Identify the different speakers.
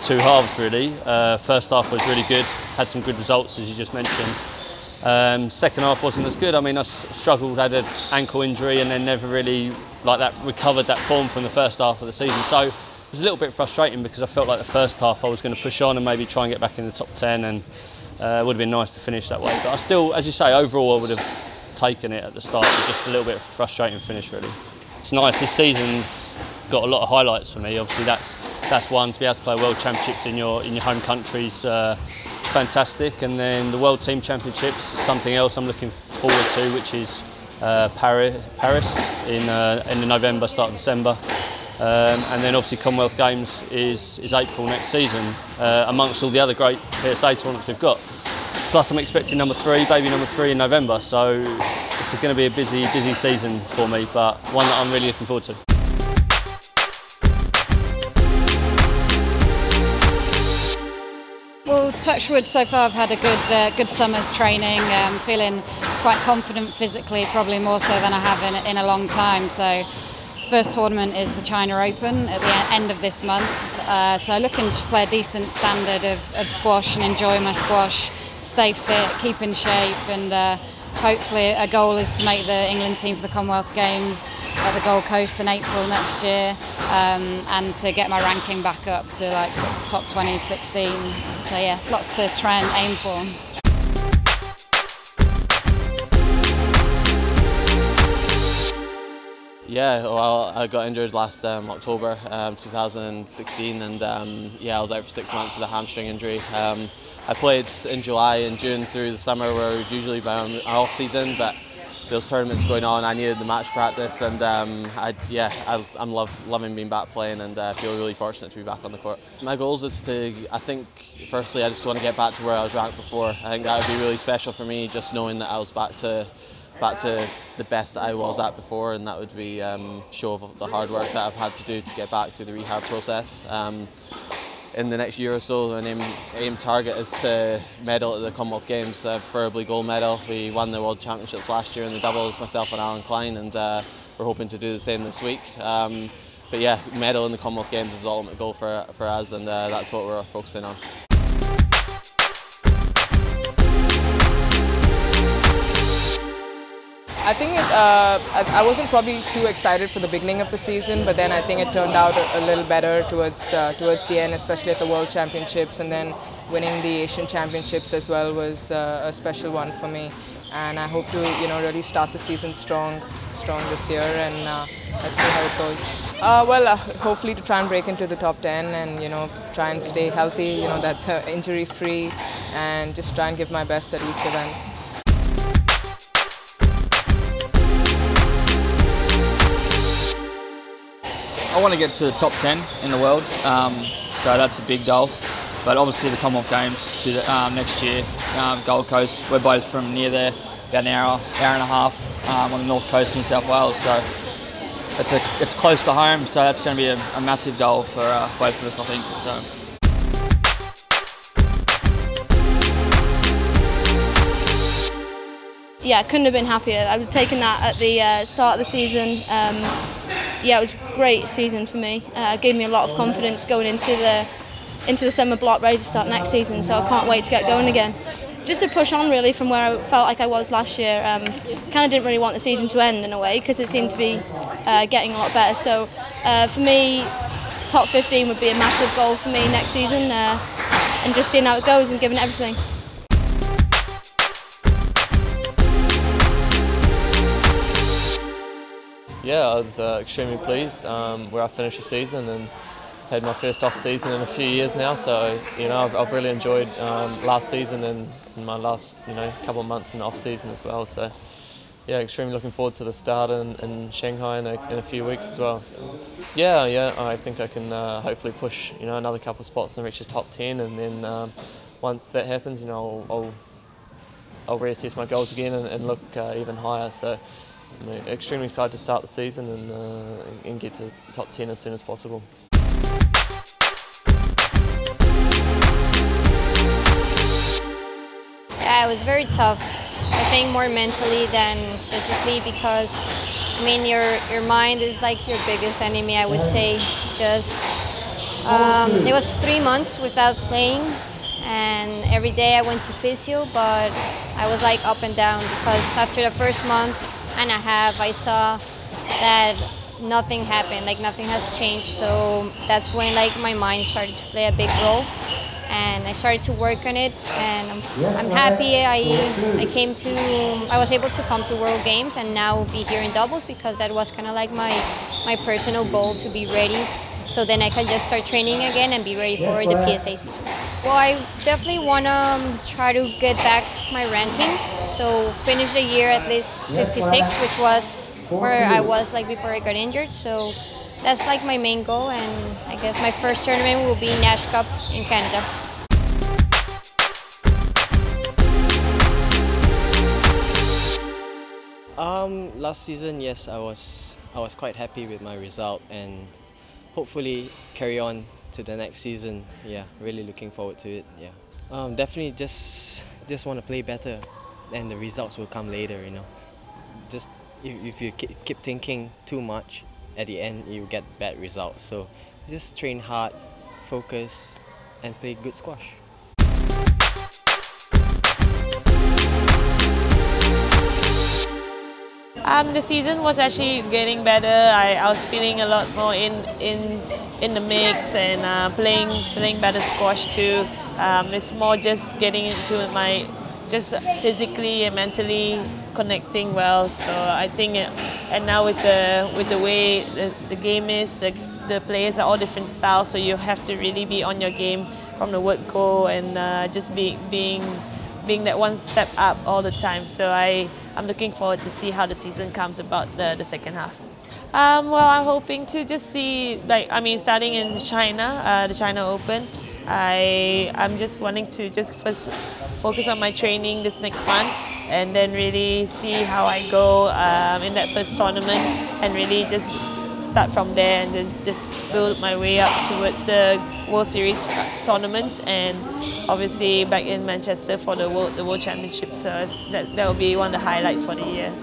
Speaker 1: two halves really. First half was really good, had some good results as you just mentioned. Second half wasn't as good. I mean, I struggled, had an ankle injury and then never really recovered that form from the first half of the season. So it was a little bit frustrating because I felt like the first half I was going to push on and maybe try and get back in the top 10, and it would have been nice to finish that way. But I still, as you say, overall I would have taken it at the start. It was just a little bit frustrating finish really. It's nice, this season's got a lot of highlights for me. Obviously that's one, to be able to play World Championships in your home country's fantastic, and then the World Team Championships, something else I'm looking forward to, which is Paris in November, start of December, and then obviously Commonwealth Games is April next season, amongst all the other great PSA tournaments we've got. Plus I'm expecting baby number three in November, so it's going to be a busy season for me, but one that I'm really looking forward to.
Speaker 2: Well, touch wood, so far I've had a good summer's training, feeling quite confident physically, probably more so than I have in a long time. So first tournament is the China Open at the end of this month, so looking to play a decent standard of squash and enjoy my squash, stay fit, keep in shape, and hopefully a goal is to make the England team for the Commonwealth Games at the Gold Coast in April next year, and to get my ranking back up to like top 20, 16. So yeah, lots to try and aim for.
Speaker 3: Yeah, well, I got injured last October 2016, and yeah, I was out for 6 months with a hamstring injury. I played in July and June through the summer, where we'd usually be on our off season, but those tournaments going on, I needed the match practice, and I'm loving being back playing, and feel really fortunate to be back on the court. My goals is to, I think, firstly I just want to get back to where I was ranked before. I think that would be really special for me, just knowing that I was back to the best that I was at before, and that would be show of the hard work that I've had to do to get back through the rehab process. In the next year or so, an aim target is to medal at the Commonwealth Games, preferably gold medal. We won the World Championships last year in the doubles, myself and Alan Klein, and we're hoping to do the same this week. But yeah, medal in the Commonwealth Games is the ultimate goal for us, and that's what we're focusing on.
Speaker 4: I think I wasn't probably too excited for the beginning of the season, but then I think it turned out a little better towards the end, especially at the World Championships, and then winning the Asian Championships as well was a special one for me. And I hope to really start the season strong this year, and let's see how it goes. Hopefully to try and break into the top 10, and try and stay healthy. That's injury free, and just try and give my best at each event.
Speaker 5: I want to get to the top 10 in the world, so that's a big goal. But obviously the Commonwealth Games to next year, Gold Coast. We're both from near there, about an hour and a half on the north coast of New South Wales. So it's close to home, so that's going to be a massive goal for both of us, I think. So.
Speaker 6: Yeah, I couldn't have been happier. I've taken that at the start of the season. Yeah, it was a great season for me. It gave me a lot of confidence going into the summer block, ready to start next season. So I can't wait to get going again. Just to push on really from where I felt like I was last year. Kind of didn't really want the season to end in a way, because it seemed to be getting a lot better. So for me, top 15 would be a massive goal for me next season, and just seeing how it goes and giving it everything.
Speaker 7: Yeah, I was extremely pleased where I finished the season, and had my first off season in a few years now. So I've really enjoyed last season and my last couple of months in the off season as well. So yeah, extremely looking forward to the start in Shanghai in a few weeks as well. So, yeah, I think I can hopefully push another couple of spots and reach the top 10, and then once that happens, I'll reassess my goals again and look even higher. So I'm extremely excited to start the season and get to top 10 as soon as possible.
Speaker 8: Yeah, it was very tough. I think more mentally than physically, because I mean your mind is like your biggest enemy, I would say. Just It was 3 months without playing, and every day I went to physio, but I was like up and down because after the first month and a half I saw that nothing happened, like nothing has changed. So that's when like my mind started to play a big role, and I started to work on it, and I'm happy I was able to come to World Games and now be here in doubles, because that was kind of like my personal goal, to be ready. So then I can just start training again and be ready for the PSA season. Well, I definitely want to try to get back my ranking. So finish the year at least 56, which was where I was like before I got injured. So that's like my main goal, and I guess my first tournament will be Nash Cup in Canada.
Speaker 9: Last season, yes, I was quite happy with my result, and hopefully carry on to the next season. Yeah, really looking forward to it. Yeah, definitely just want to play better, and the results will come later. You know, just if you keep thinking too much, at the end you get bad results. So just train hard, focus, and play good squash.
Speaker 10: The season was actually getting better. I was feeling a lot more in the mix, and playing better squash too. It's more just getting into my, just physically and mentally connecting well. So I think, and now with the way the game is, the players are all different styles, so you have to really be on your game from the word go, and just being that one step up all the time. So I'm looking forward to see how the season comes about the second half. Well, I'm hoping to just see, starting in China, the China Open, I'm just wanting to just first focus on my training this next month, and then really see how I go in that first tournament, and really just start from there, and then just build my way up towards the World Series tournaments, and obviously back in Manchester for the World Championships. So that will be one of the highlights for the year.